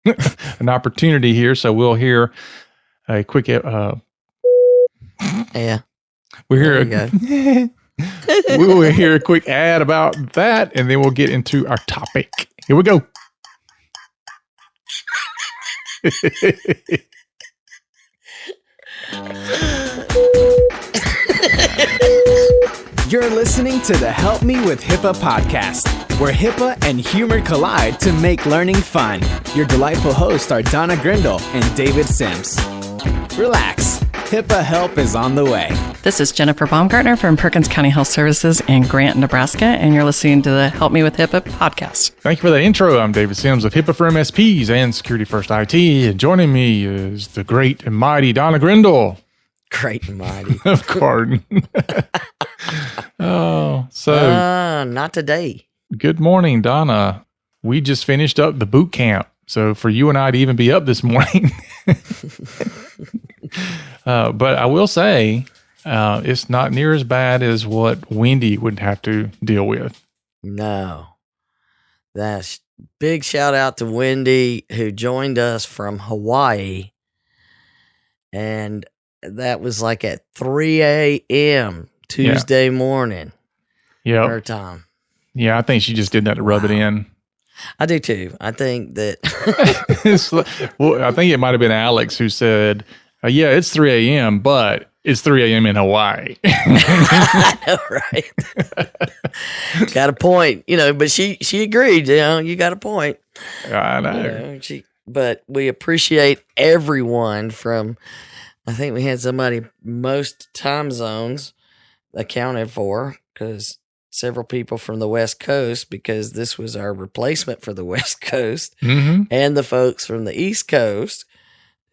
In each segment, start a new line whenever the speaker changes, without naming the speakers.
an opportunity here. So we'll hear a quick,
Yeah.
we will hear a quick ad about that, and then we'll get into our topic. Here we go.
You're listening to the Help Me with HIPAA podcast, where HIPAA and humor collide to make learning fun. Your delightful hosts are Donna Grindle and David Sims. Relax, HIPAA help is on the way.
This is Jennifer Baumgartner from Perkins County Health Services in Grant, Nebraska, and you're listening to the Help Me with HIPAA podcast.
Thank you for that intro. I'm David Sims of HIPAA for MSPs and Security First IT. And joining me is the great and mighty Donna Grindle.
Great and mighty.
Of course.
Not today.
Good morning, Donna. We just finished up the boot camp. So for you and I to even be up this morning. But I will say, it's not near as bad as what Wendy would have to deal with.
No. That's big shout out to Wendy, who joined us from Hawaii. And that was like at 3 a.m. Tuesday morning.
Yeah.
Her time.
Yeah, I think she just did that to rub it in.
I do too. I think that.
Well, I think it might have been Alex who said, yeah, it's 3 a.m., but it's 3 a.m. in Hawaii.
I know, right? Got a point, but she agreed, you got a point.
I know.
But we appreciate everyone from, I think we had somebody most time zones accounted for, because several people from the West Coast, because this was our replacement for the West Coast, and the folks from the East Coast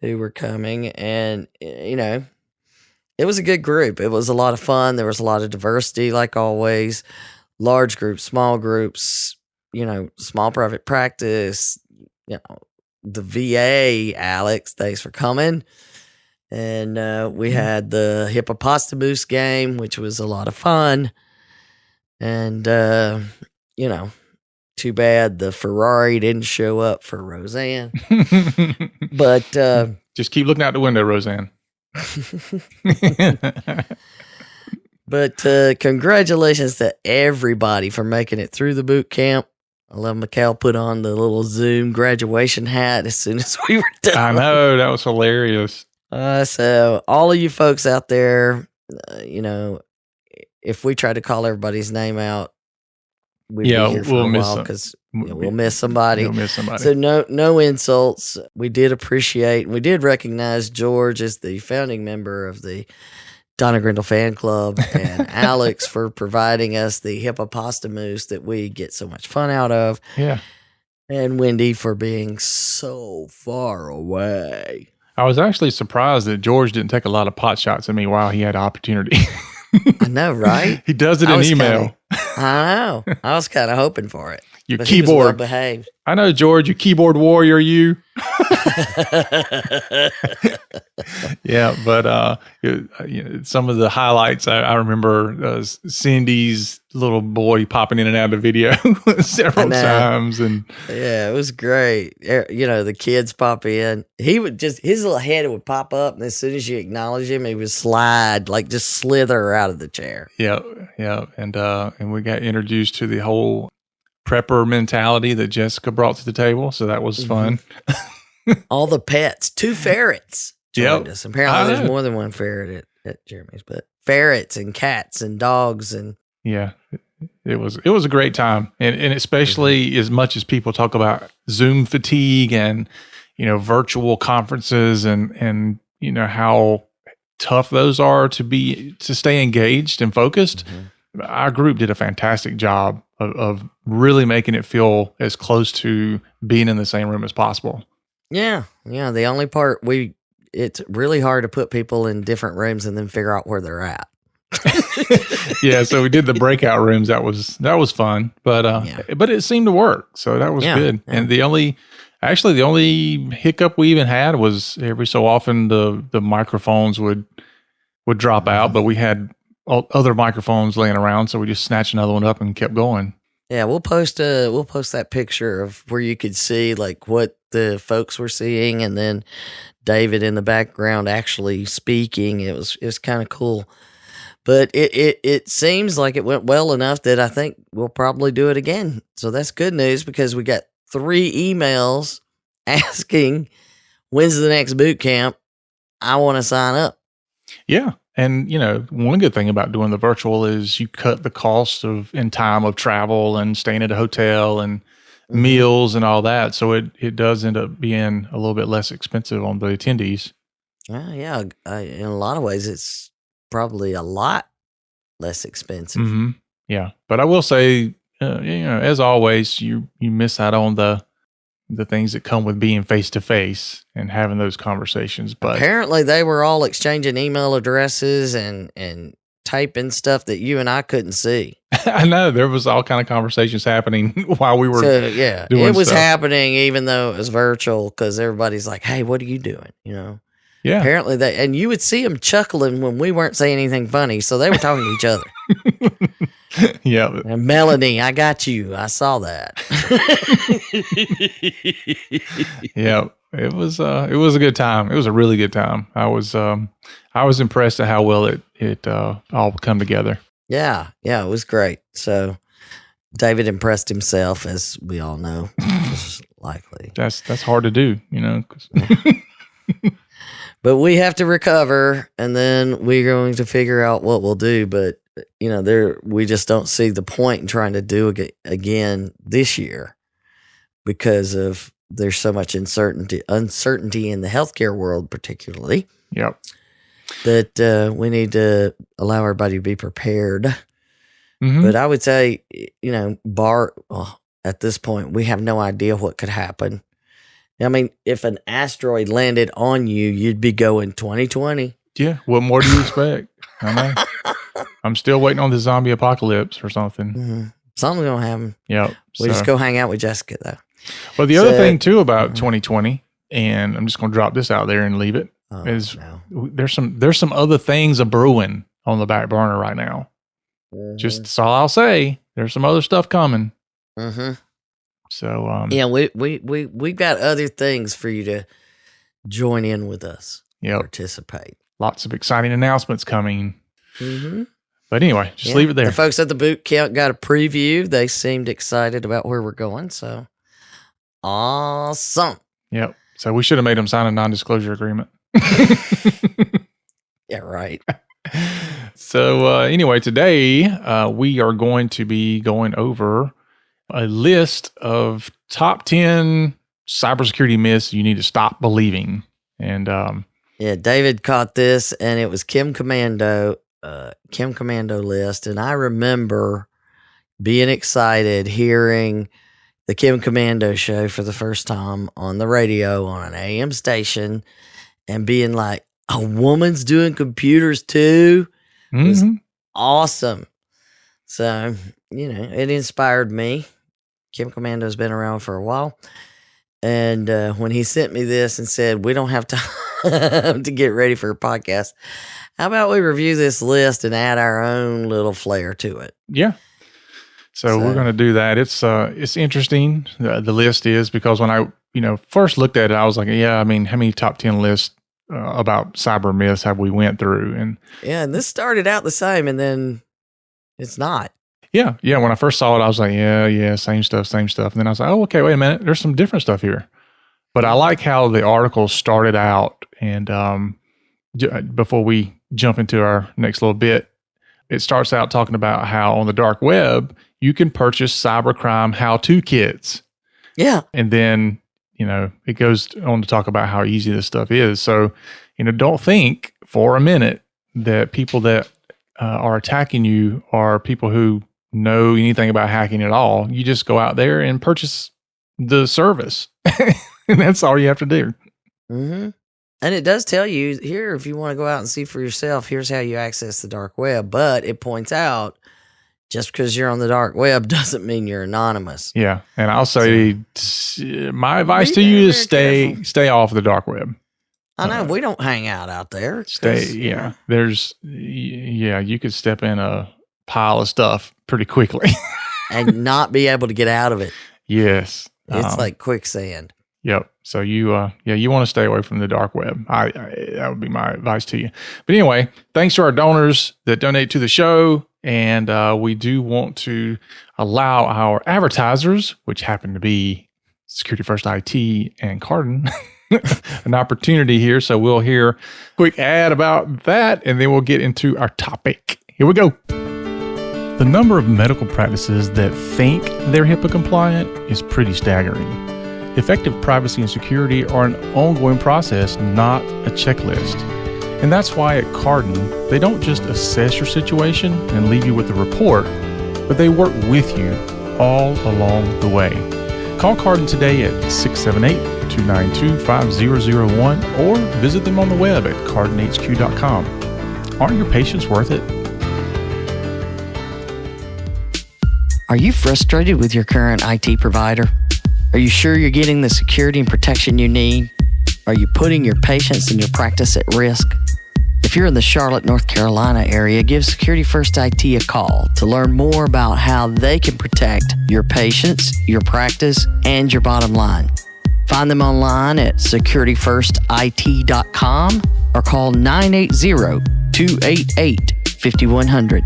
who were coming. And, it was a good group. It was a lot of fun. There was a lot of diversity, like always. Large groups, small groups, small private practice, the VA, Alex, thanks for coming. And we had the HIPAA Pasta Mousse game, which was a lot of fun. And, too bad the Ferrari didn't show up for Roseanne. But
just keep looking out the window, Roseanne.
But congratulations to everybody for making it through the boot camp. I love Mikhail put on the little Zoom graduation hat as soon as we were done.
I know, that was hilarious.
So all of you folks out there, if we try to call everybody's name out, we'd be here for a while because we'll miss somebody.
We'll miss somebody.
So no insults. We did appreciate, we did recognize George as the founding member of the Donna Grindle fan club, and Alex for providing us the HIPAA pasta mousse that we get so much fun out of.
Yeah.
And Wendy for being so far away.
I was actually surprised that George didn't take a lot of pot shots at me while he had opportunity.
I know, right?
He does it in email.
I know. I was kind of hoping for it.
Your
but
keyboard.
He was well behaved.
I know, George, you keyboard warrior, you. Yeah, but some of the highlights, I remember Cindy's little boy popping in and out of the video several times. And
yeah, it was great. The kids pop in. He would his little head would pop up, and as soon as you acknowledge him, he would slide, like just slither out of the chair.
Yeah. And we got introduced to the whole prepper mentality that Jessica brought to the table. So that was fun.
All the pets, 2 ferrets joined us. Apparently there's more than one ferret at Jeremy's, but ferrets and cats and dogs. And
yeah, it was a great time. And especially as much as people talk about Zoom fatigue and, virtual conferences and how tough those are to stay engaged and focused. Our group did a fantastic job of really making it feel as close to being in the same room as possible.
Yeah. The only part it's really hard to put people in different rooms and then figure out where they're at.
Yeah. So we did the breakout rooms. That was fun, but it seemed to work. So that was good. Yeah. And the only hiccup we even had was every so often the microphones would drop out, but we had other microphones laying around, so we just snatched another one up and kept going.
Yeah, we'll post that picture of where you could see like what the folks were seeing, and then David in the background actually speaking. It was kind of cool. But it seems like it went well enough that I think we'll probably do it again. So that's good news, because we got 3 emails asking, when's the next boot camp? I want to sign up.
Yeah. And, one good thing about doing the virtual is you cut the cost and time of travel and staying at a hotel and meals and all that. So it does end up being a little bit less expensive on the attendees.
Yeah. In a lot of ways, it's probably a lot less expensive.
Mm-hmm. Yeah. But I will say, as always, you miss out on the things that come with being face to face and having those conversations. But
apparently they were all exchanging email addresses and typing stuff that you and I couldn't see.
I know there was all kind of conversations happening while we were
doing it was
stuff.
happening even though it was virtual, because everybody's like, hey, what are you doing?
Yeah.
Apparently and you would see them chuckling when we weren't saying anything funny. So they were talking to each other.
Yeah.
And Melanie, I got you. I saw that.
Yeah. It was a good time. It was a really good time. I was impressed at how well it all come together.
Yeah. Yeah. It was great. So David impressed himself, as we all know, most likely.
That's hard to do, 'cause
But we have to recover, and then we're going to figure out what we'll do. But, we just don't see the point in trying to do it again this year, because of there's so much uncertainty in the healthcare world, particularly.
Yep.
That we need to allow everybody to be prepared.
Mm-hmm.
But I would say, at this point, we have no idea what could happen. I mean, if an asteroid landed on you, you'd be going 2020.
Yeah. What more do you expect? I know. I'm still waiting on the zombie apocalypse or something.
Mm-hmm. Something's going to happen.
Yep.
We just go hang out with Jessica, though.
Well, the other thing, too, about 2020, and I'm just going to drop this out there and leave it, is there's some other things a-brewing on the back burner right now.
Mm-hmm.
Just that's all I'll say. There's some other stuff coming.
Mm-hmm.
So
yeah, we've got other things for you to join in with us.
Yep.
Participate.
Lots of exciting announcements coming.
Mm-hmm.
But anyway, just leave it there.
The folks at the boot camp got a preview. They seemed excited about where we're going. So awesome.
Yep. So we should have made them sign a non-disclosure agreement.
Yeah, right.
So anyway, today we are going to be going over a list of top 10 cybersecurity myths you need to stop believing. And
David caught this, and it was Kim Commando list. And I remember being excited hearing the Kim Commando show for the first time on the radio on an AM station, and being like, a woman's doing computers too. It was awesome. So, it inspired me. Kim Commando's been around for a while. And when he sent me this and said, we don't have time to get ready for a podcast, how about we review this list and add our own little flair to it?
Yeah. So we're going to do that. It's interesting. The list is, because when I, first looked at it, I was like, yeah, I mean, how many top 10 lists about cyber myths have we went through? And
this started out the same, and then it's not.
Yeah. When I first saw it, I was like, yeah, same stuff. And then I was like, oh, okay, wait a minute. There's some different stuff here. But I like how the article started out. And before we jump into our next little bit, it starts out talking about how on the dark web, you can purchase cybercrime how-to kits.
Yeah.
And then, it goes on to talk about how easy this stuff is. So, don't think for a minute that people that are attacking you are people who know anything about hacking at all. You just go out there and purchase the service. And that's all you have to do.
Mm-hmm. And it does tell you here, if you want to go out and see for yourself, here's how you access the dark web. But it points out, just because you're on the dark web doesn't mean you're anonymous.
Yeah. And I'll say my advice to you is stay off the dark web.
I know we don't hang out there.
Yeah. You could step in a pile of stuff pretty quickly.
and not be able to get out of it.
Yes.
It's like quicksand.
Yep. So you want to stay away from the dark web. I that would be my advice to you. But anyway, thanks to our donors that donate to the show. And we do want to allow our advertisers, which happen to be Security First IT and Cardin, an opportunity here. So we'll hear a quick ad about that, and then we'll get into our topic. Here we go. The number of medical practices that think they're HIPAA compliant is pretty staggering. Effective privacy and security are an ongoing process, not a checklist. And that's why at Cardin, they don't just assess your situation and leave you with a report, but they work with you all along the way. Call Cardin today at 678-292-5001 or visit them on the web at cardinhq.com. Aren't your patients worth it?
Are you frustrated with your current IT provider? Are you sure you're getting the security and protection you need? Are you putting your patients and your practice at risk? If you're in the Charlotte, North Carolina area, give Security First IT a call to learn more about how they can protect your patients, your practice, and your bottom line. Find them online at securityfirstit.com or call 980-288-5100.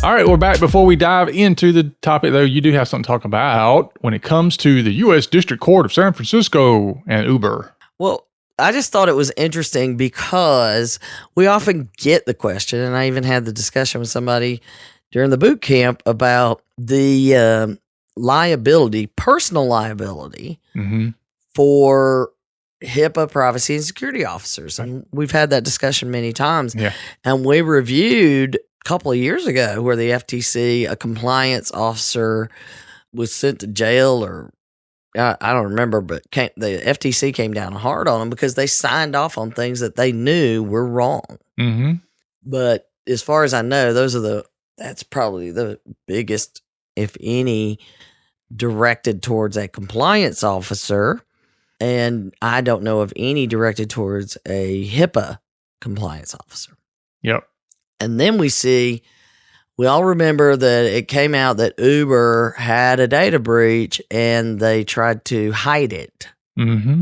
All right, we're back. Before we dive into the topic, though, you do have something to talk about when it comes to the U.S. District Court of San Francisco and Uber.
Well, I just thought it was interesting because we often get the question, and I even had the discussion with somebody during the boot camp about the liability, personal liability for HIPAA privacy and security officers. And we've had that discussion many times.
Yeah.
And we reviewed a couple of years ago where the FTC, a compliance officer, was sent to jail, or I don't remember, but the FTC came down hard on them because they signed off on things that they knew were wrong.
Mm-hmm.
But as far as I know, that's probably the biggest, if any, directed towards a compliance officer. And I don't know of any directed towards a HIPAA compliance officer.
Yep.
And then we all remember that it came out that Uber had a data breach and they tried to hide it.
Mm-hmm.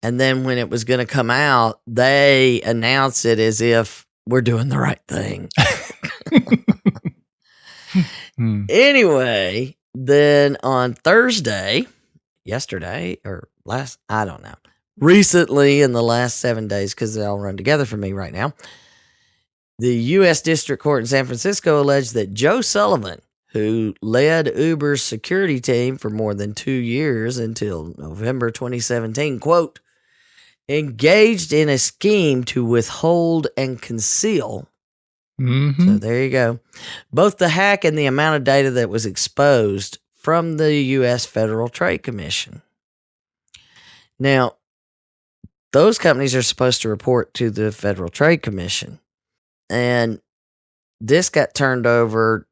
And then when it was going to come out, they announced it as if we're doing the right thing. Anyway, then on Thursday, yesterday or I don't know, recently in the last 7 days, because they all run together for me right now, the U.S. District Court in San Francisco alleged that Joe Sullivan, who led Uber's security team for more than 2 years until November 2017, quote, engaged in a scheme to withhold and conceal.
Mm-hmm.
So there you go. Both the hack and the amount of data that was exposed from the U.S. Federal Trade Commission. Now, those companies are supposed to report to the Federal Trade Commission. And this got turned over,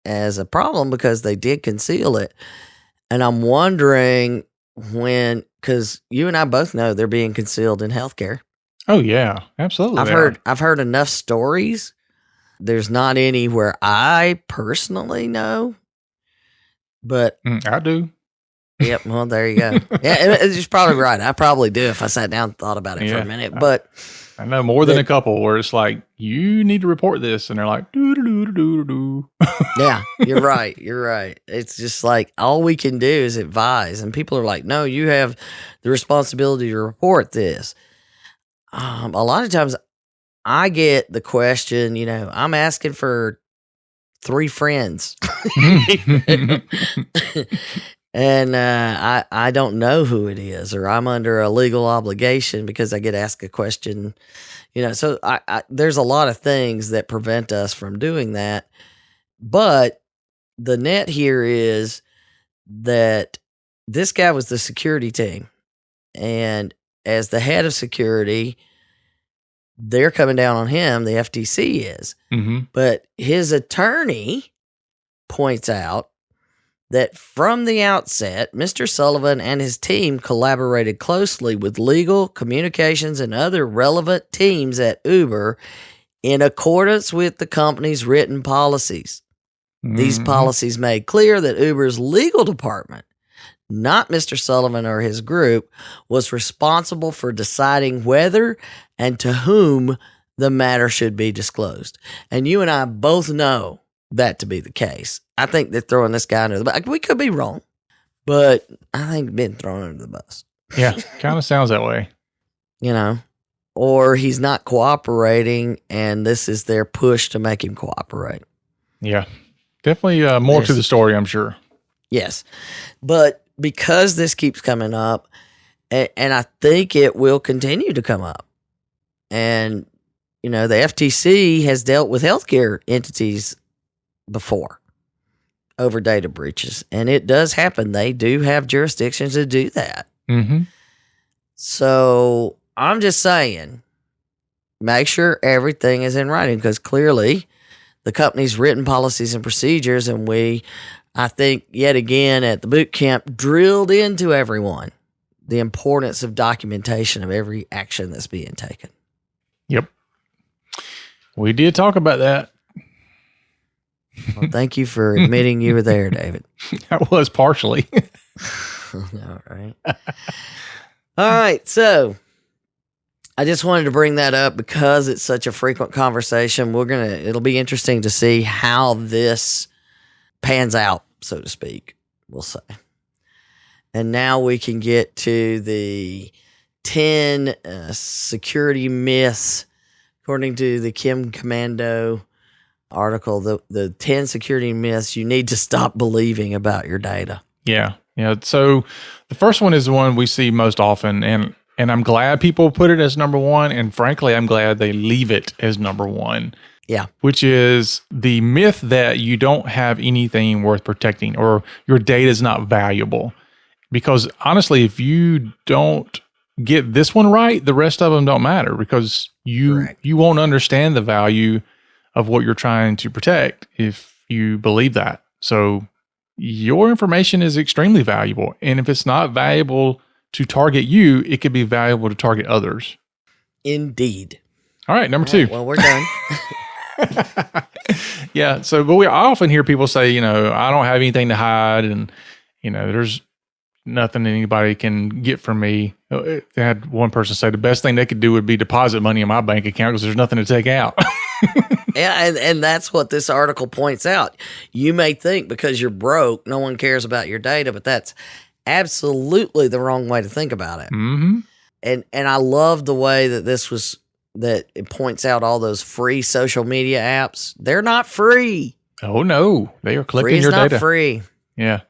as a problem because they did conceal it. And I'm wondering because you and I both know they're being concealed in healthcare.
Oh yeah, absolutely.
I've heard enough stories. There's not any where I personally know, but
I do.
Yep. Well, there you go. Yeah, it's probably right. I probably do if I sat down and thought about it for a minute. But
I know more than a couple where it's like, you need to report this, and they're like, do.
Yeah, you're right. You're right. It's just like all we can do is advise, and people are like, no, you have the responsibility to report this. A lot of times I get the question, I'm asking for 3 friends. And I don't know who it is, or I'm under a legal obligation because I get asked a question, So there's a lot of things that prevent us from doing that. But the net here is that this guy was the security team, and as the head of security, they're coming down on him. The FTC is, but his attorney points out that from the outset, Mr. Sullivan and his team collaborated closely with legal, communications, and other relevant teams at Uber in accordance with the company's written policies. These policies made clear that Uber's legal department, not Mr. Sullivan or his group, was responsible for deciding whether and to whom the matter should be disclosed. And you and I both know that to be the case. I think they're throwing this guy under the bus. We could be wrong, but I think been thrown under the bus.
Yeah, kind of sounds that way.
You know, or he's not cooperating, and this is their push to make him cooperate.
Yeah, definitely more to the story, I'm sure.
Yes, but because this keeps coming up, and I think it will continue to come up, and, you know, the FTC has dealt with healthcare entities before over data breaches, and it does happen. They do have jurisdictions to do that.
Mm-hmm.
So I'm just saying, make sure everything is in writing, because clearly the company's written policies and procedures, and I think yet again at the boot camp, drilled into everyone the importance of documentation of every action that's being taken.
Yep. We did talk about that.
Well, thank you for admitting you were there, David.
That was partially.
All right. All right. So I just wanted to bring that up because it's such a frequent conversation. It'll be interesting to see how this pans out, so to speak, we'll say. And now we can get to the 10 security myths, according to the Kim Commando article, the 10 security myths you need to stop believing about your data.
Yeah. Yeah. So the first one is the one we see most often, and I'm glad people put it as number one. And frankly, I'm glad they leave it as number one.
Yeah.
Which is the myth that you don't have anything worth protecting or your data is not valuable. Because honestly, if you don't get this one right, the rest of them don't matter, because you won't understand the value of what you're trying to protect if you believe that. So your information is extremely valuable. And if it's not valuable to target you, it could be valuable to target others.
Indeed.
All right, number two.
Well, we're done.
Yeah. So, but I often hear people say, you know, I don't have anything to hide, and, you know, there's nothing anybody can get from me. They had one person say the best thing they could do would be deposit money in my bank account because there's nothing to take out.
Yeah, and that's what this article points out. You may think because you're broke, no one cares about your data, but that's absolutely the wrong way to think about it.
Mm-hmm.
And I love the way that it points out all those free social media apps. They're not free.
Oh no, they are collecting
Free is
your
not
data.
free.
Yeah,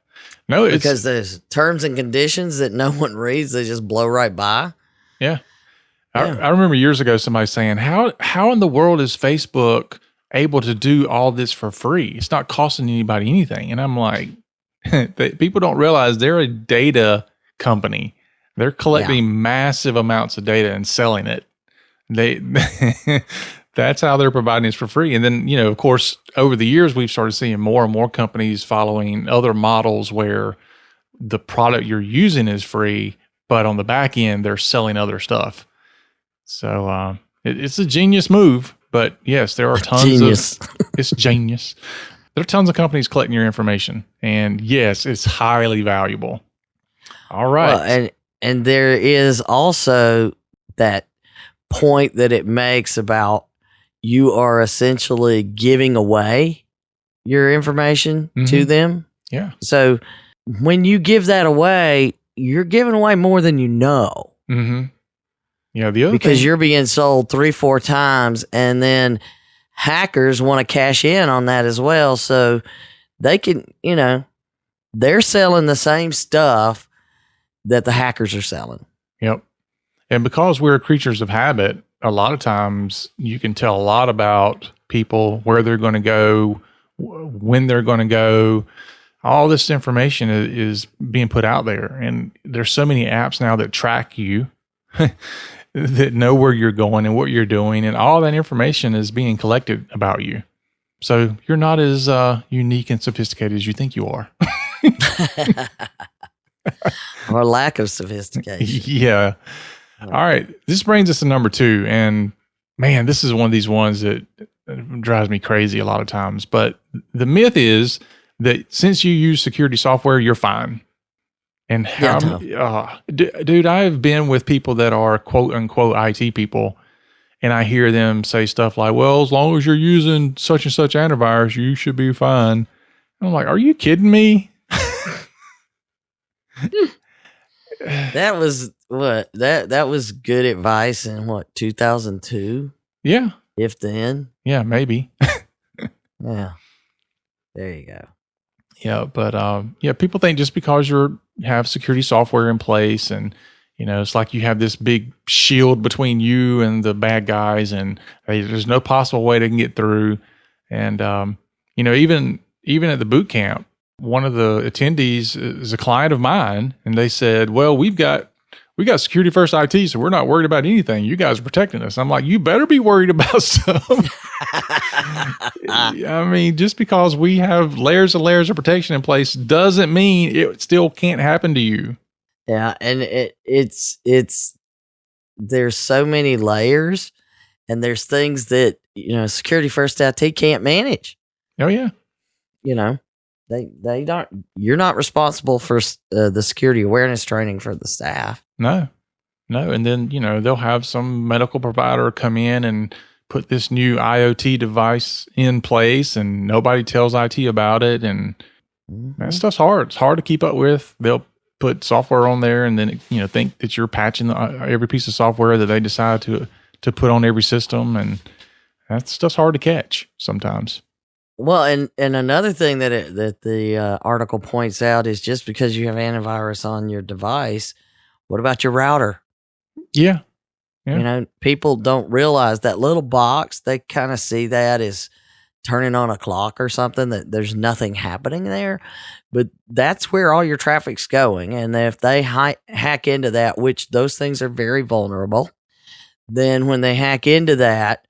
no, it's
because there's terms and conditions that no one reads. They just blow right by.
Yeah. I remember years ago somebody saying, how in the world is Facebook able to do all this for free? It's not costing anybody anything. And I'm like, people don't realize they're a data company. They're collecting massive amounts of data and selling it. That's how they're providing this for free. And then, you know, of course, over the years, we've started seeing more and more companies following other models where the product you're using is free, but on the back end, they're selling other stuff. So it's a genius move, but yes, there are tons of it's genius. There are tons of companies collecting your information, and yes, it's highly valuable. All right.
Well, and there is also that point that it makes about you are essentially giving away your information to them.
Yeah.
So when you give that away, you're giving away more than you know.
Mm-hmm. Yeah, the other
because
thing,
you're being sold 3-4 times, and then hackers want to cash in on that as well. So they can, you know, they're selling the same stuff that the hackers are selling.
Yep. And because we're creatures of habit, a lot of times you can tell a lot about people, where they're going to go, when they're going to go. All this information is being put out there. And there's so many apps now that track you, that know where you're going and what you're doing. And all that information is being collected about you. So you're not as unique and sophisticated as you think you are.
Or lack of sophistication.
Yeah. All right. This brings us to number two. And man, this is one of these ones that drives me crazy a lot of times. But the myth is that since you use security software, you're fine. And dude, I have been with people that are quote unquote IT people, and I hear them say stuff like, well, as long as you're using such and such antivirus, you should be fine. I'm like, are you kidding me?
That was what? That was good advice in what, 2002?
Yeah.
If then.
Yeah, maybe.
Yeah. There you go.
Yeah, but people think just because you have security software in place, and it's like you have this big shield between you and the bad guys, and there's no possible way they can get through. And even at the boot camp, one of the attendees is a client of mine, and they said, "Well, we got security first IT, so we're not worried about anything. You guys are protecting us." I'm like, "You better be worried about stuff." I mean, just because we have layers and layers of protection in place doesn't mean it still can't happen to you.
Yeah, and it's there's so many layers, and there's things that security first IT can't manage.
Oh yeah,
they don't. You're not responsible for the security awareness training for the staff.
No, and then they'll have some medical provider come in and put this new IoT device in place, and nobody tells IT about it, and that stuff's hard. It's hard to keep up with. They'll put software on there, and then think that you're patching every piece of software that they decide to put on every system, and that stuff's hard to catch sometimes.
Well, and another thing that the article points out is just because you have antivirus on your device, what about your router?
Yeah.
People don't realize that little box. They kind of see that as turning on a clock or something, that there's nothing happening there, but that's where all your traffic's going. And if they hack into that, which those things are very vulnerable, then when they hack into that,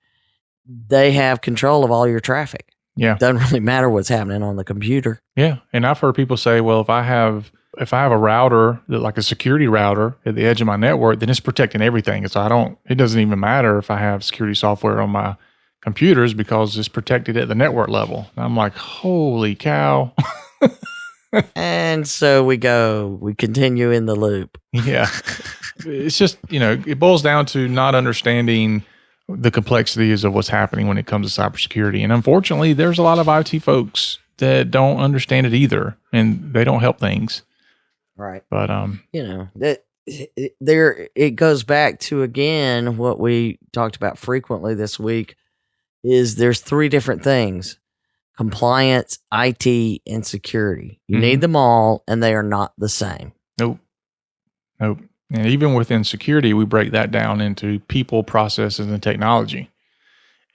they have control of all your traffic.
Yeah.
Doesn't really matter what's happening on the computer.
Yeah. And I've heard people say, well, if I have a router, like a security router at the edge of my network, then it's protecting everything. So it doesn't even matter if I have security software on my computers because it's protected at the network level. And I'm like, holy cow.
And so we continue in the loop.
Yeah. It's just, it boils down to not understanding the complexities of what's happening when it comes to cybersecurity. And unfortunately, there's a lot of IT folks that don't understand it either, and they don't help things.
Right.
But,
that it goes back to, again, what we talked about frequently this week is there's three different things: compliance, IT, and security. You need them all, and they are not the same.
Nope. And even within security, we break that down into people, processes, and technology.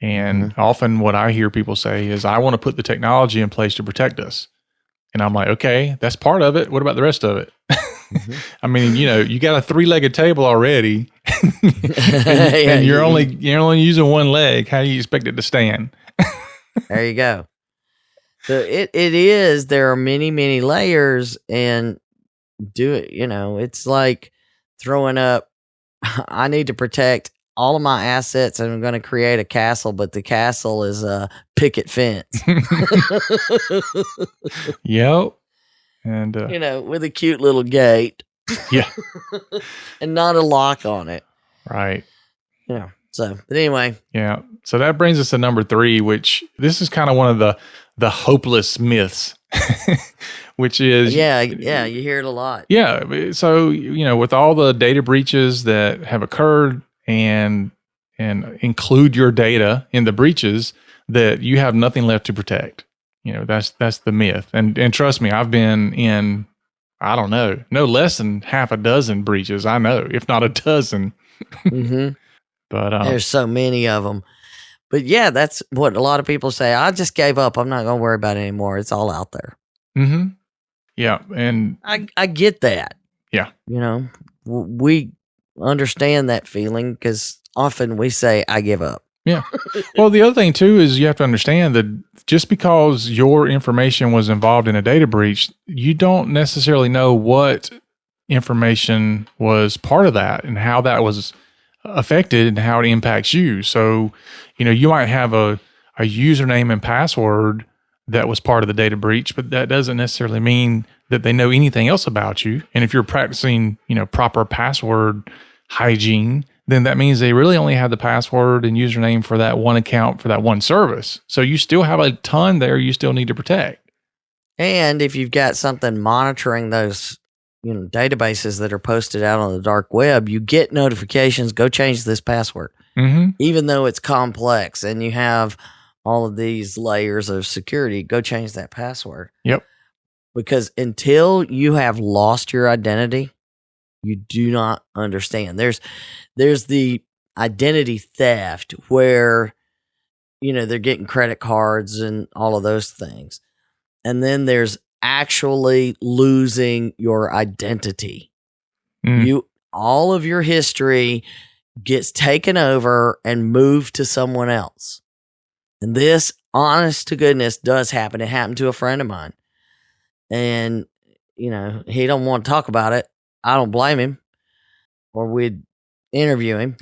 And often what I hear people say is, I want to put the technology in place to protect us. And I'm like, okay, that's part of it. What about the rest of it? I mean, you got a 3-legged table already, and you're only using one leg. How do you expect it to stand?
There you go. So there are many, many layers, and it's like throwing up, I need to protect all of my assets, and I'm going to create a castle, but the castle is a picket fence.
Yep. And
with a cute little gate.
Yeah.
And not a lock on it.
Right.
So, but anyway.
Yeah. So that brings us to number 3, which this is kind of one of the hopeless myths, which is.
Yeah. You hear it a lot.
Yeah. So, with all the data breaches that have occurred and include your data in the breaches, that you have nothing left to protect. That's the myth. And trust me, I've been in, I don't know, no less than half a dozen breaches. I know, if not a dozen. But
there's so many of them. But yeah, that's what a lot of people say. I just gave up. I'm not going to worry about it anymore. It's all out there.
Yeah. And
I get that.
Yeah.
We understand that feeling because often we say, I give up.
Yeah. Well, the other thing too is you have to understand that just because your information was involved in a data breach, you don't necessarily know what information was part of that and how that was affected and how it impacts you. So, you might have a a username and password that was part of the data breach, but that doesn't necessarily mean that they know anything else about you. And if you're practicing, proper password hygiene, then that means they really only have the password and username for that one account for that one service. So you still have a ton there you still need to protect.
And if you've got something monitoring those, databases that are posted out on the dark web, you get notifications, go change this password.
Mm-hmm.
Even though it's complex and you have all of these layers of security, go change that password.
Yep.
Because until you have lost your identity, you do not understand. There's the identity theft where, they're getting credit cards and all of those things. And then there's actually losing your identity. All of your history gets taken over and moved to someone else. And this, honest to goodness, does happen. It happened to a friend of mine. And, he don't want to talk about it. I don't blame him. Or we'd interview him.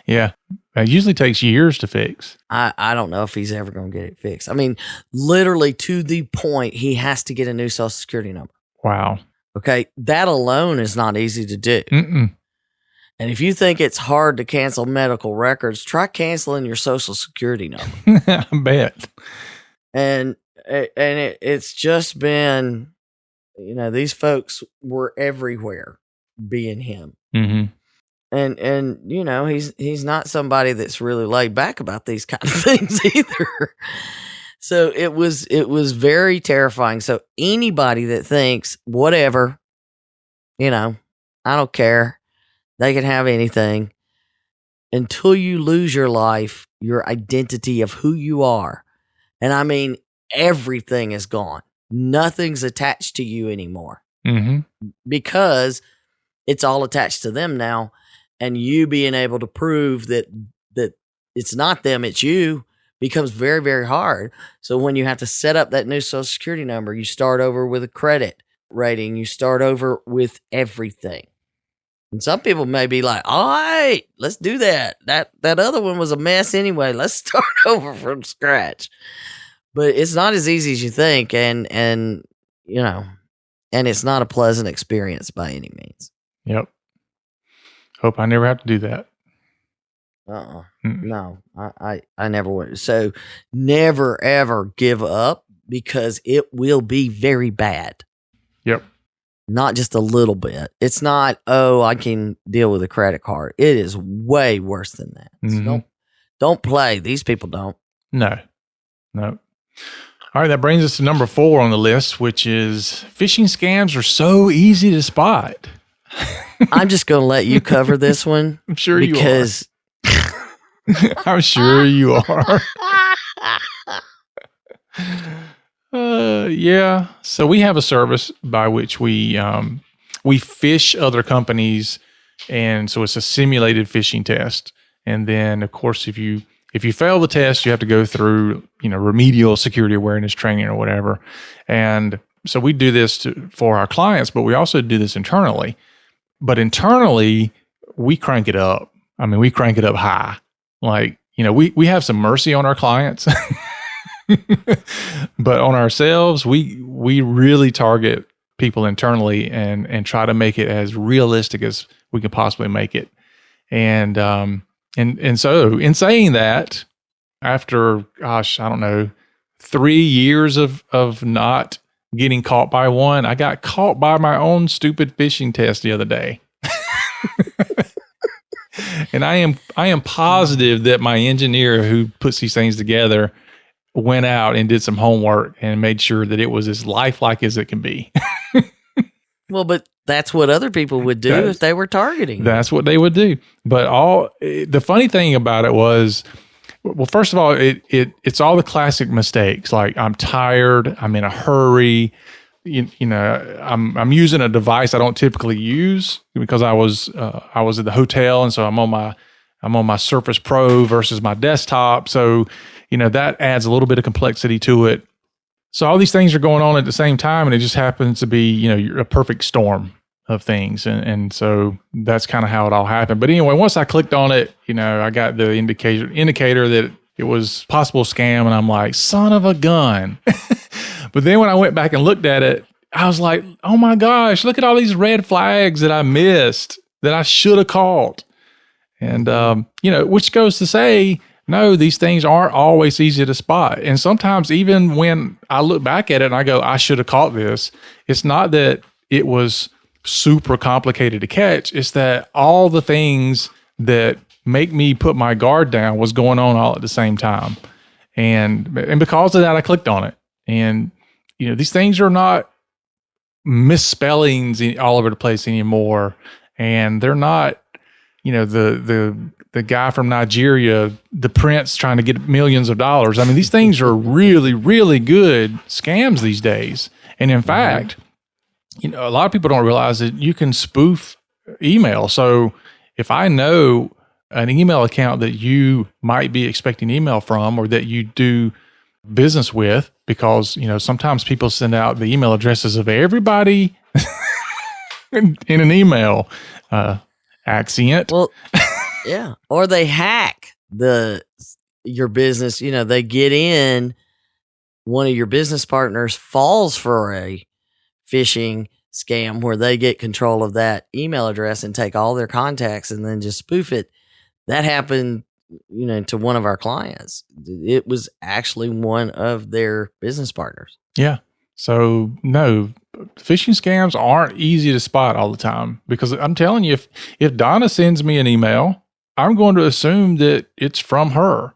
Yeah. It usually takes years to fix.
I don't know if he's ever going to get it fixed. I mean, literally to the point he has to get a new social security number.
Wow.
Okay. That alone is not easy to do.
Mm-mm.
And if you think it's hard to cancel medical records, try canceling your social security number.
I bet.
And it's just been, these folks were everywhere being him.
Mm-hmm.
And he's not somebody that's really laid back about these kind of things either. So it was very terrifying. So anybody that thinks whatever, I don't care, they can have anything, until you lose your life, your identity of who you are. And I mean, everything is gone. Nothing's attached to you anymore.
Mm-hmm.
Because it's all attached to them now. And you being able to prove that it's not them, it's you, becomes very, very hard. So when you have to set up that new social security number, you start over with a credit rating. You start over with everything. And some people may be like, all right, let's do that. That other one was a mess anyway. Let's start over from scratch. But it's not as easy as you think. And it's not a pleasant experience by any means.
Yep. Hope I never have to do that.
No, I never would. So never, ever give up, because it will be very bad.
Yep.
Not just a little bit. It's not, I can deal with a credit card. It is way worse than that.
Mm-hmm.
So don't play. These people don't.
No. All right, that brings us to number 4 on the list, which is phishing scams are so easy to spot.
I'm just going to let you cover this one.
I'm sure you are.
Because
I'm sure you are. Yeah. So we have a service by which we phish other companies, and so it's a simulated phishing test. And then, of course, if you fail the test, you have to go through remedial security awareness training or whatever. And so we do this for our clients, but we also do this internally. But internally, we crank it up. I mean, we crank it up high. Like, we have some mercy on our clients, but on ourselves, we really target people internally and try to make it as realistic as we can possibly make it. And so in saying that, after, I don't know, 3 years of not getting caught by one, I got caught by my own stupid phishing test the other day. And I am positive that my engineer who puts these things together went out and did some homework and made sure that it was as lifelike as it can be.
Well, but that's what other people would do if they were targeting.
That's what they would do. But the funny thing about it was, well, first of all, it's all the classic mistakes. Like, I'm tired, I'm in a hurry, I'm using a device I don't typically use because I was at the hotel, and so I'm on my Surface Pro versus my desktop. So, that adds a little bit of complexity to it. So all these things are going on at the same time, and it just happens to be, a perfect storm of things. And so that's kind of how it all happened. But anyway, once I clicked on it, I got the indicator that it was possible scam, and I'm like, son of a gun. But then when I went back and looked at it, I was like, oh my gosh, look at all these red flags that I missed that I should have caught. And, which goes to say, no, these things aren't always easy to spot. And sometimes even when I look back at it and I go, I should have caught this, it's not that it was super complicated to catch. It's that all the things that make me put my guard down was going on all at the same time. And because of that, I clicked on it. And, these things are not misspellings all over the place anymore. And they're not, the guy from Nigeria, the prince trying to get millions of dollars. I mean, these things are really, really good scams these days. And in fact, a lot of people don't realize that you can spoof email. So if I know an email account that you might be expecting email from, or that you do business with, because, sometimes people send out the email addresses of everybody in an email, accent.
Well, yeah. Or they hack your business. They get in, one of your business partners falls for a phishing scam where they get control of that email address and take all their contacts and then just spoof it. That happened, to one of our clients. It was actually one of their business partners.
Yeah. So no, phishing scams aren't easy to spot all the time, because I'm telling you, if Donna sends me an email, I'm going to assume that it's from her.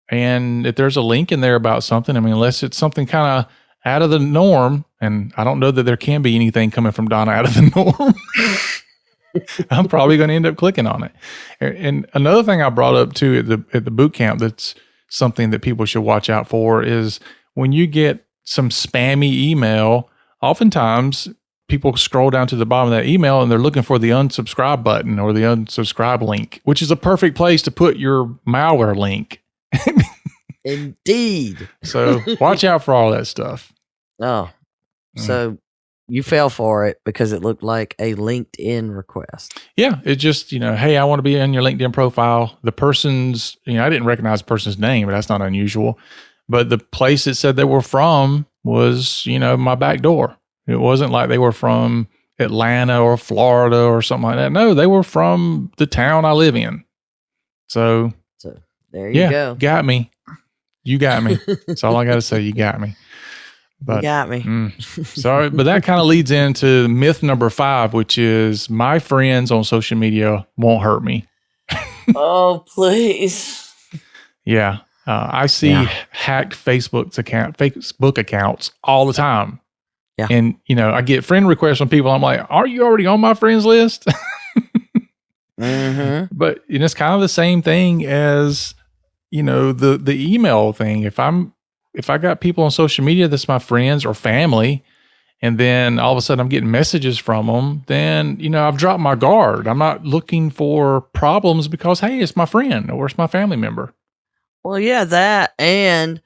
And if there's a link in there about something, unless it's something kind of out of the norm, and I don't know that there can be anything coming from Donna out of the norm, I'm probably going to end up clicking on it. And another thing I brought up too at the boot camp that's something that people should watch out for is when you get some spammy email, oftentimes people scroll down to the bottom of that email and they're looking for the unsubscribe button or the unsubscribe link, which is a perfect place to put your malware link.
Indeed.
So watch out for all that stuff.
Oh, so you fell for it because it looked like a LinkedIn request.
Yeah. It just, hey, I want to be on your LinkedIn profile. The person's, I didn't recognize the person's name, but that's not unusual. But the place it said they were from was, my back door. It wasn't like they were from Atlanta or Florida or something like that. No, they were from the town I live in. So
there you go.
Got me. You got me. That's all I got to say. You got me. But,
you got me.
Sorry, but that kind of leads into myth number 5, which is my friends on social media won't hurt me.
Oh, please.
Yeah. I see hacked Facebook accounts all the time.
Yeah.
And, I get friend requests from people. I'm like, are you already on my friends list?
Mm-hmm.
But it's kind of the same thing as, the email thing. If I got people on social media that's my friends or family, and then all of a sudden I'm getting messages from them, then, I've dropped my guard. I'm not looking for problems because, hey, it's my friend or it's my family member.
Well, yeah, that. And,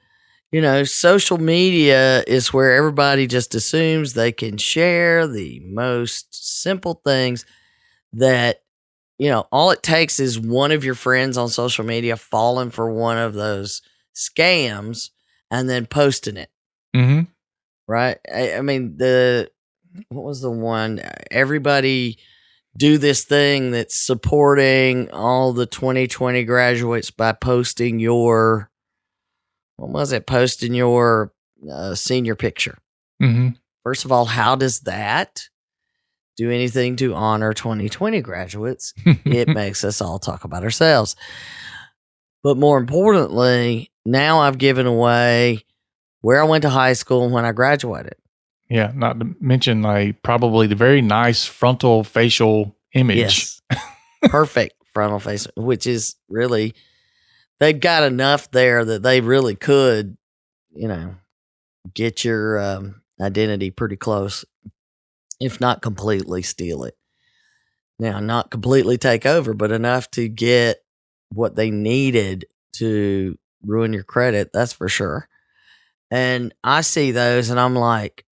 social media is where everybody just assumes they can share the most simple things that, all it takes is one of your friends on social media falling for one of those scams and then posting it.
Mm-hmm.
Right? What was the one? Everybody do this thing that's supporting all the 2020 graduates by posting your, posting your senior picture.
Mm-hmm.
First of all, how does that do anything to honor 2020 graduates? It makes us all talk about ourselves. But more importantly, now I've given away where I went to high school and when I graduated.
Yeah, not to mention probably the very nice frontal facial image.
Yes. Perfect frontal face, which is really, they've got enough there that they really could, get your identity pretty close, if not completely steal it. Now, not completely take over, but enough to get what they needed to ruin your credit, that's for sure. And I see those and I'm like,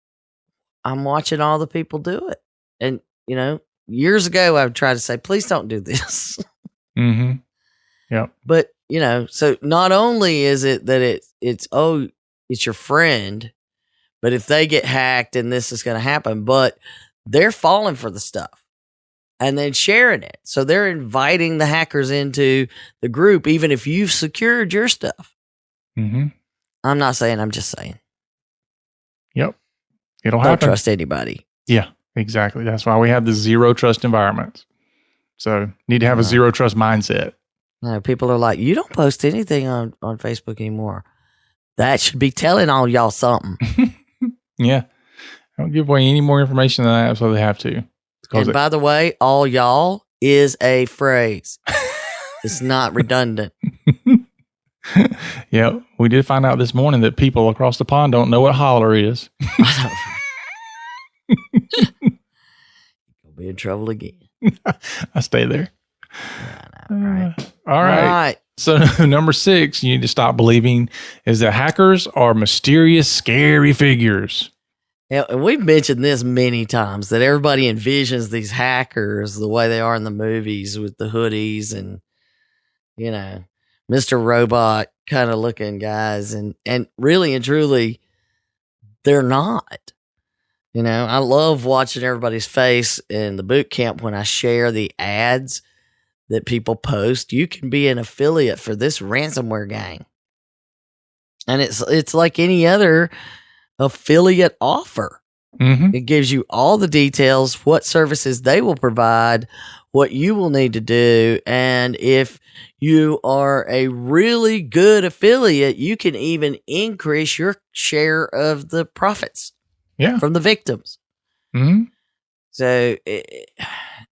I'm watching all the people do it. And, years ago I would try to say, please don't do this.
Mm-hmm. Yep.
But, so not only is it that it's your friend, but if they get hacked and this is going to happen, but they're falling for the stuff and then sharing it. So they're inviting the hackers into the group, even if you've secured your stuff.
Mm-hmm.
I'm not saying, I'm just saying.
Yep. It'll
Don't
happen.
trust anybody.
Yeah, exactly. That's why we have the zero trust environments. So need to have a zero trust mindset.
People are like, you don't post anything on Facebook anymore. That should be telling all y'all something.
Yeah. Don't give away any more information than that, so they have to.
And by the way, all y'all is a phrase. It's not redundant.
Yeah, we did find out this morning that people across the pond don't know what holler is.
You'll be in trouble again.
I stay there.
All right.
All right. So number 6, you need to stop believing is that hackers are mysterious, scary figures.
Yeah, and we've mentioned this many times that everybody envisions these hackers the way they are in the movies with the hoodies and, Mr. Robot kind of looking guys. And really and truly, they're not. I love watching everybody's face in the boot camp when I share the ads that people post. You can be an affiliate for this ransomware gang. And it's like any other affiliate offer.
Mm-hmm.
It gives you all the details, what services they will provide, what you will need to do. And if you are a really good affiliate, you can even increase your share of the profits from the victims.
Mm-hmm.
So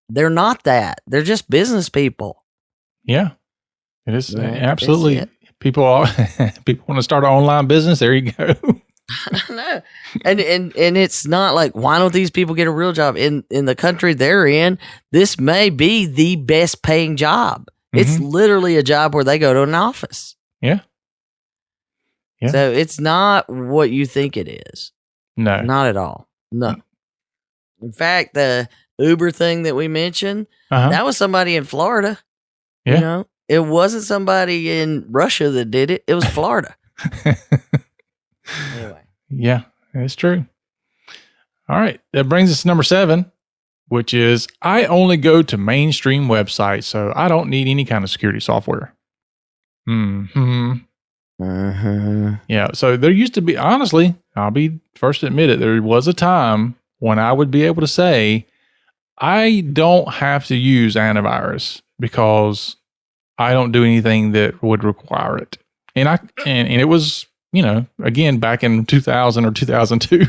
they're not that. They're just business people.
Yeah, it is. Absolutely. People want to start an online business. There you go.
I know. And it's not like, why don't these people get a real job in the country they're in? This may be the best paying job. Mm-hmm. It's literally a job where they go to an office.
Yeah.
So it's not what you think it is.
No,
not at all. No. In fact, the Uber thing that we mentioned, that was somebody in Florida.
Yeah.
It wasn't somebody in Russia that did it. It was Florida. Anyway.
Yeah, that's true. All right. That brings us to number 7, which is I only go to mainstream websites, so I don't need any kind of security software. Yeah. So there used to be, honestly, I'll be first to admit it, there was a time when I would be able to say, I don't have to use antivirus because I don't do anything that would require it. And it was, again, back in 2000 or 2002,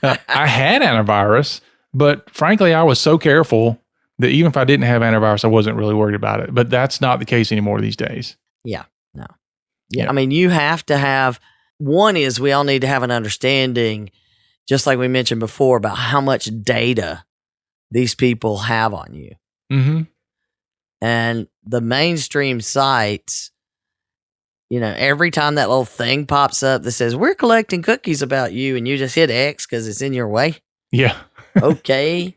I had antivirus, but frankly, I was so careful that even if I didn't have antivirus, I wasn't really worried about it. But that's not the case anymore these days.
Yeah, no. Yeah. I mean, you have to have, one is we all need to have an understanding, just like we mentioned before, about how much data these people have on you.
Mm-hmm.
And the mainstream sites, every time that little thing pops up that says, we're collecting cookies about you, and you just hit X because it's in your way.
Yeah.
Okay.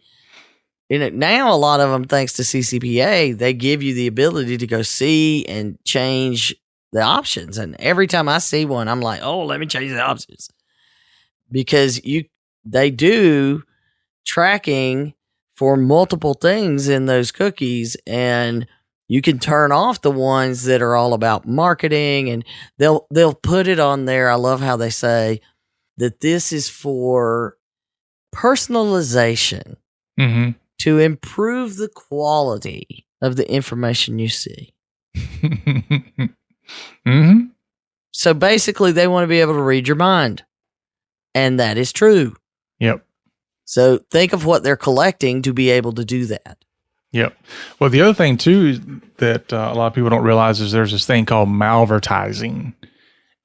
Now a lot of them, thanks to CCPA, they give you the ability to go see and change the options. And every time I see one, I'm like, oh, let me change the options. Because they do tracking for multiple things in those cookies, and you can turn off the ones that are all about marketing, and they'll put it on there. I love how they say that this is for personalization to improve the quality of the information you see. So basically, they want to be able to read your mind, and that is true.
Yep.
So think of what they're collecting to be able to do that.
Yep. Well, the other thing too that a lot of people don't realize is there's this thing called malvertising.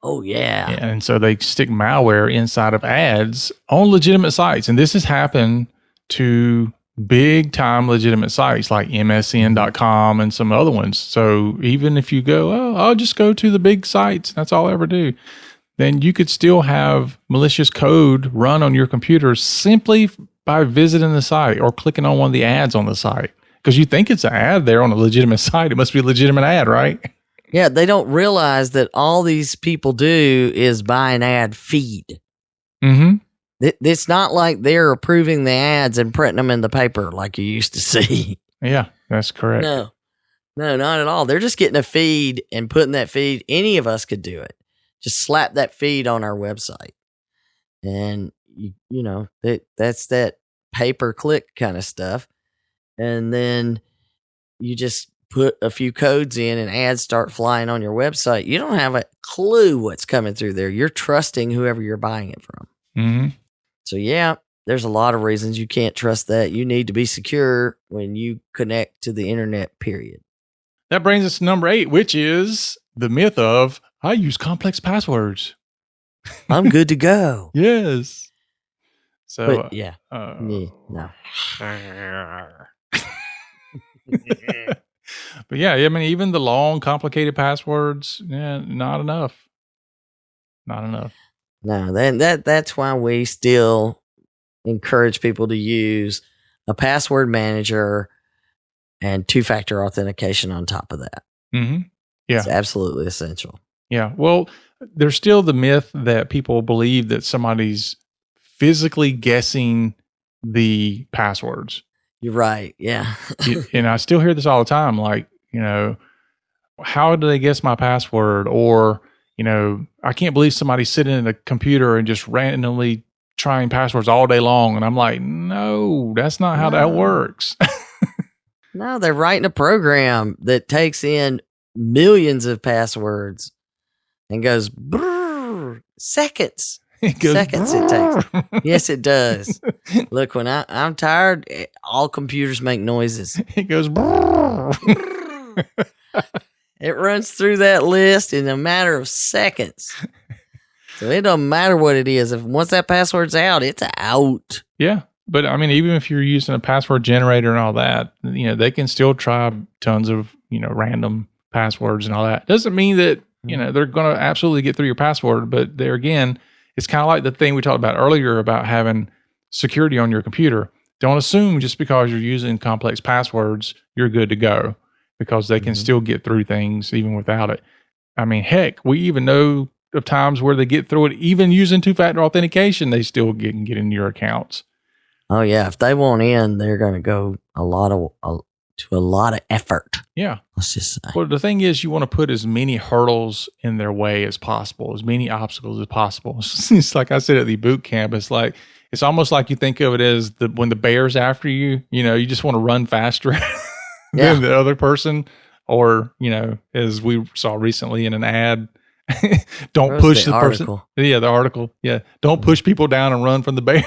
Oh yeah.
And so they stick malware inside of ads on legitimate sites, and this has happened to big time legitimate sites like MSN.com and some other ones. So even if you go, I'll just go to the big sites, that's all I ever do, then you could still have malicious code run on your computer simply by visiting the site or clicking on one of the ads on the site. Because you think it's an ad there on a legitimate site. It must be a legitimate ad, right?
Yeah, they don't realize that all these people do is buy an ad feed.
Mm-hmm.
It's not like they're approving the ads and printing them in the paper like you used to see.
Yeah, that's correct.
No, not at all. They're just getting a feed and putting that feed. Any of us could do it. Just slap that feed on our website. And, that's that pay-per-click kind of stuff. And then you just put a few codes in and ads start flying on your website. You don't have a clue what's coming through there. You're trusting whoever you're buying it from.
Mm-hmm.
So, yeah, there's a lot of reasons you can't trust that. You need to be secure when you connect to the internet, period.
That brings us to number 8, which is the myth of I use complex passwords.
I'm good to go.
Yes. So,
But, yeah. No.
But yeah, I mean, even the long, complicated passwords, not enough. Not enough.
No, that's why we still encourage people to use a password manager and 2-factor authentication on top of that.
Mm-hmm. Yeah.
It's absolutely essential.
Yeah. Well, there's still the myth that people believe that somebody's physically guessing the passwords.
You're right. Yeah.
And I still hear this all the time. Like, how do they guess my password? Or, I can't believe somebody's sitting at a computer and just randomly trying passwords all day long. And I'm like, no, that's not how that works.
No, they're writing a program that takes in millions of passwords and goes brrr, seconds.
It goes
Seconds
brrr.
it takes. Yes, it does. Look, when I'm tired, all computers make noises.
It goes brrr.
It runs through that list in a matter of seconds. So it doesn't matter what it is. If once that password's out, it's out.
Yeah. But I mean, even if you're using a password generator and all that, they can still try tons of, random passwords and all that. Doesn't mean that, they're going to absolutely get through your password. But there again, it's kind of like the thing we talked about earlier about having security on your computer. Don't assume just because you're using complex passwords, you're good to go, because they can still get through things even without it. I mean, heck, we even know of times where they get through it, even using 2-factor authentication, they still can get into your accounts.
Oh yeah, if they want in, they're going to go to a lot of effort.
Yeah.
Let's just say.
Well, the thing is, you want to put as many hurdles in their way as possible, as many obstacles as possible. It's like I said at the boot camp. It's almost like you think of it as when the bear's after you. You just want to run faster than the other person, or as we saw recently in an ad. Don't push the person. Yeah, the article. Yeah, don't push people down and run from the bear.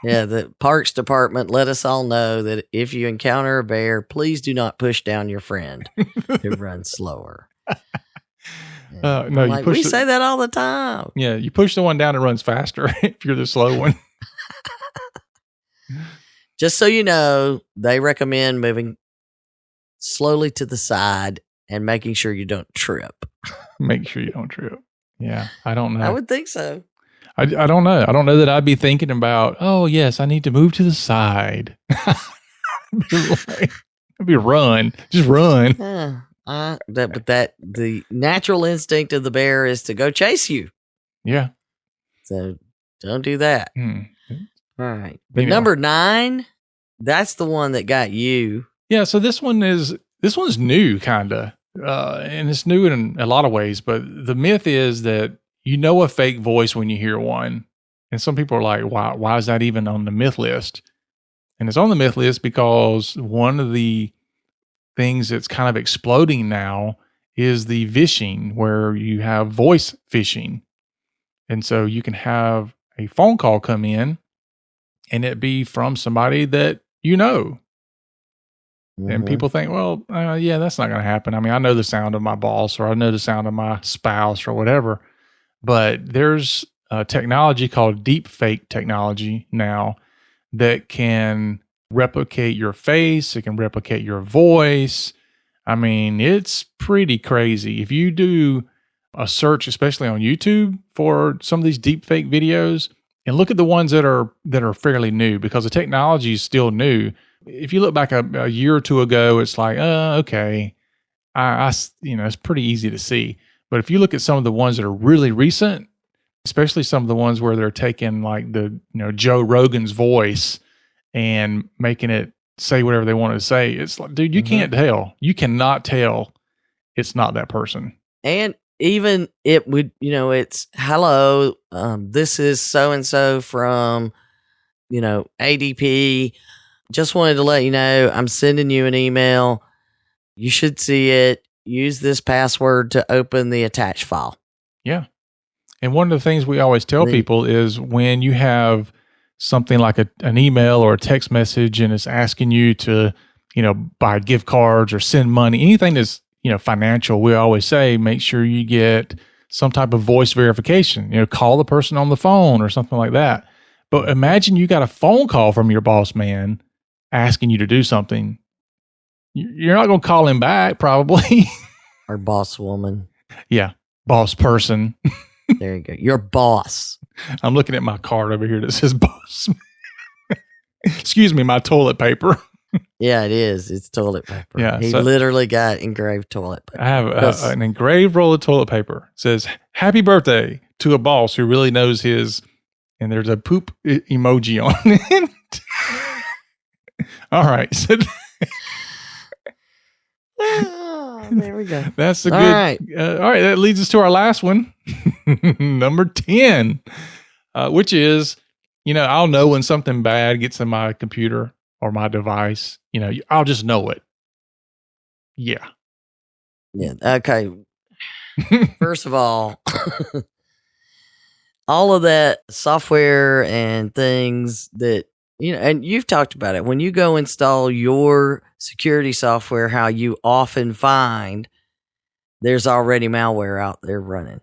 Yeah, the Parks Department let us all know that if you encounter a bear, please do not push down your friend who runs slower.
No,
we say that all the time.
Yeah, you push the one down that runs faster if you're the slow one.
Just so you know, they recommend moving slowly to the side and making sure you don't trip.
Make sure you don't trip. Yeah, I don't know.
I would think so.
I don't know. I don't know that I'd be thinking about, oh, yes, I need to move to the side. It'd be run. Just run.
The natural instinct of the bear is to go chase you.
Yeah.
So don't do that.
All
right. But number 9, that's the one that got you.
Yeah. So this one's new, kind of. And it's new in a lot of ways. But the myth is that a fake voice when you hear one. And some people are like, why is that even on the myth list? And it's on the myth list because one of the things that's kind of exploding now is the phishing, where you have voice phishing. And so you can have a phone call come in and it be from somebody that And people think, well, yeah, that's not going to happen. I mean, I know the sound of my boss, or I know the sound of my spouse, or whatever. But there's a technology called deep fake technology now that can replicate your face. It can replicate your voice. I mean, it's pretty crazy. If you do a search, especially on YouTube, for some of these deep fake videos, and look at the ones that are fairly new, because the technology is still new. If you look back a year or two ago, it's like, okay, it's pretty easy to see. But if you look at some of the ones that are really recent, especially some of the ones where they're taking like the, Joe Rogan's voice and making it say whatever they want to say, it's like, dude, you can't tell. You cannot tell it's not that person.
And even it would, it's hello, this is so-and-so from, ADP. Just wanted to let you know, I'm sending you an email. You should see it. Use this password to open the attached file. Yeah.
And one of the things we always tell people is when you have something like an email or a text message and it's asking you to, buy gift cards or send money, anything that's, financial, we always say, make sure you get some type of voice verification, call the person on the phone or something like that. But imagine you got a phone call from your boss man asking you to do something. You're not going to call him back, probably.
Or boss woman.
Yeah. Boss person.
There you go. Your boss.
I'm looking at my card over here that says boss. Excuse me, my toilet paper.
Yeah, it is. It's toilet paper.
Yeah,
he literally got engraved toilet paper.
I have an engraved roll of toilet paper. It says, happy birthday to a boss who really knows his, and there's a poop emoji on it. All right. So
there we go.
That's a good. All right. That leads us to our last one, number 10, which is, I'll know when something bad gets in my computer or my device. I'll just know it. Yeah.
Yeah. Okay. First of all of that software and things that, and you've talked about it. When you go install your security software, how you often find there's already malware out there running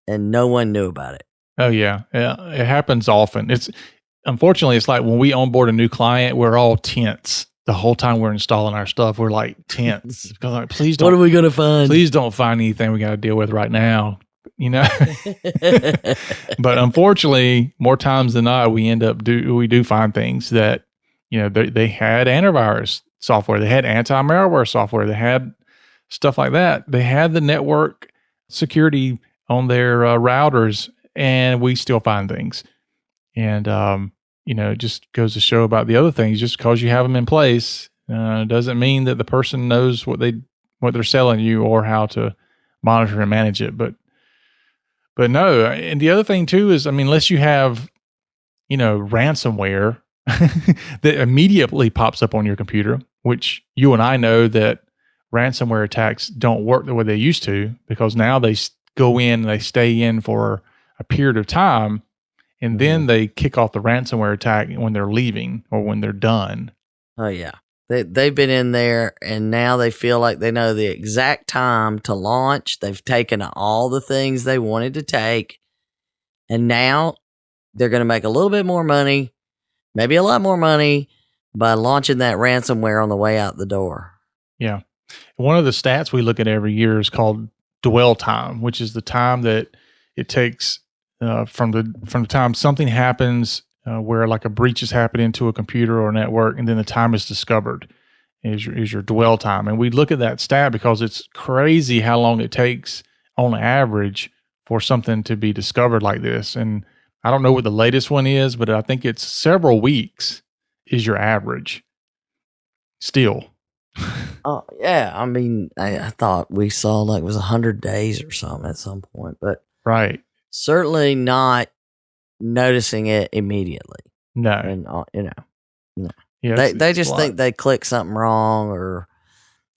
and no one knew about it.
Oh yeah. Yeah. It happens often. Unfortunately, it's like when we onboard a new client, we're all tense the whole time we're installing our stuff. We're like tense because like, please don't.
What are we going to find?
Please don't find anything we got to deal with right now. But unfortunately, more times than not, we do find things that, they had antivirus software, they had anti-malware software, they had stuff like that. They had the network security on their routers, and we still find things. And, it just goes to show about the other things. Just because you have them in place doesn't mean that the person knows what they're selling you or how to monitor and manage it. But no, and the other thing too is, unless you have, ransomware that immediately pops up on your computer, which you and I know that ransomware attacks don't work the way they used to, because now they go in and they stay in for a period of time, and then they kick off the ransomware attack when they're leaving or when they're done.
Oh yeah. They've been in there and now they feel like they know the exact time to launch. They've taken all the things they wanted to take, and now they're going to make a little bit more money, maybe a lot more money, by launching that ransomware on the way out the door.
Yeah. One of the stats we look at every year is called dwell time, which is the time that it takes from the time something happens where like a breach is happening to a computer or network, and then the time is discovered is your dwell time. And we look at that stat because it's crazy how long it takes on average for something to be discovered like this. And I don't know what the latest one is, but I think it's several weeks is your average still.
Oh yeah. I thought we saw like it was 100 days or something at some point, but
right.
Certainly not noticing it immediately.
No.
And, no.
Yeah,
they just think they click something wrong or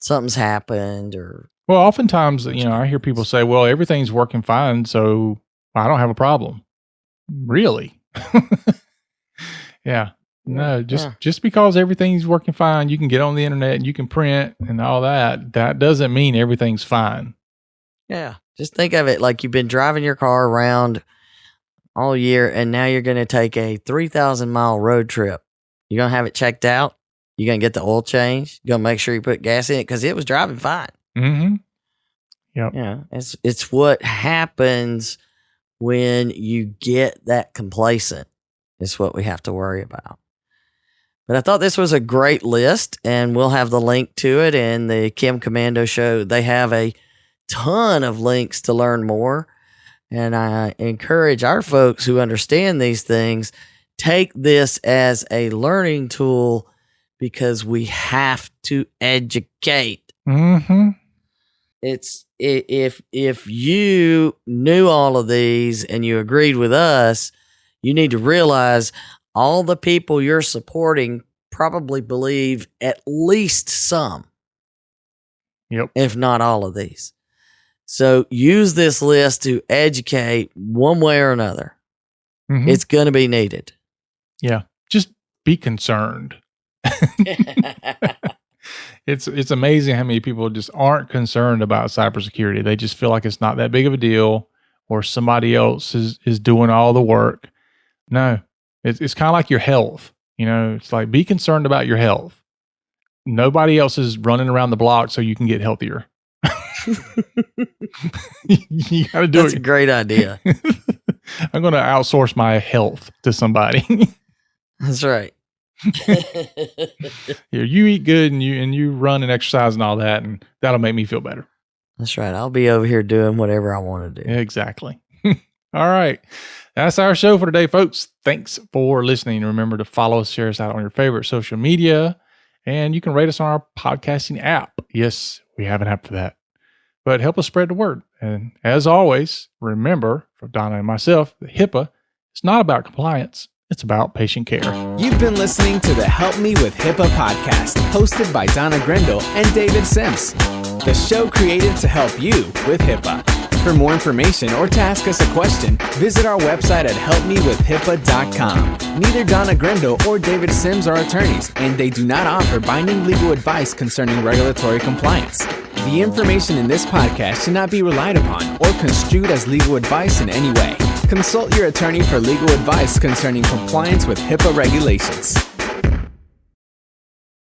something's happened or.
Well, oftentimes, I hear people say, well, everything's working fine, so I don't have a problem. Really? Yeah. No, just because everything's working fine, you can get on the internet and you can print and all that. That doesn't mean everything's fine.
Yeah. Just think of it like you've been driving your car around all year and now you're going to take a 3,000-mile road trip. You're going to have it checked out. You're going to get the oil changed. You're going to make sure you put gas in it because it was driving fine.
Mm-hmm. Yep.
Yeah. It's what happens when you get that complacent. It's what we have to worry about. But I thought this was a great list, and we'll have the link to it in the Chem Commando show. They have a ton of links to learn more. And I encourage our folks who understand these things, take this as a learning tool because we have to educate.
Mm-hmm.
It's if you knew all of these and you agreed with us, you need to realize all the people you're supporting probably believe at least some.
Yep.
If not all of these. So use this list to educate one way or another.
Mm-hmm.
It's going to be needed.
Yeah. Just be concerned. It's amazing how many people just aren't concerned about cybersecurity. They just feel like it's not that big of a deal, or somebody else is doing all the work. No, it's kind of like your health. It's like, be concerned about your health. Nobody else is running around the block so you can get healthier. You got to do it.
That's a great idea.
I'm going to outsource my health to somebody.
That's right.
You eat good and you run and exercise and all that, and that'll make me feel better.
That's right. I'll be over here doing whatever I want to do.
Exactly. All right. That's our show for today, folks. Thanks for listening. Remember to follow us, share us out on your favorite social media, and you can rate us on our podcasting app. Yes, we have an app for that. But help us spread the word. And as always, remember, for Donna and myself, that HIPAA is not about compliance. It's about patient care.
You've been listening to the Help Me with HIPAA podcast, hosted by Donna Grindle and David Sims. The show created to help you with HIPAA. For more information or to ask us a question, visit our website at helpmewithhipaa.com. Neither Donna Grindle or David Sims are attorneys, and they do not offer binding legal advice concerning regulatory compliance. The information in this podcast should not be relied upon or construed as legal advice in any way. Consult your attorney for legal advice concerning compliance with HIPAA regulations.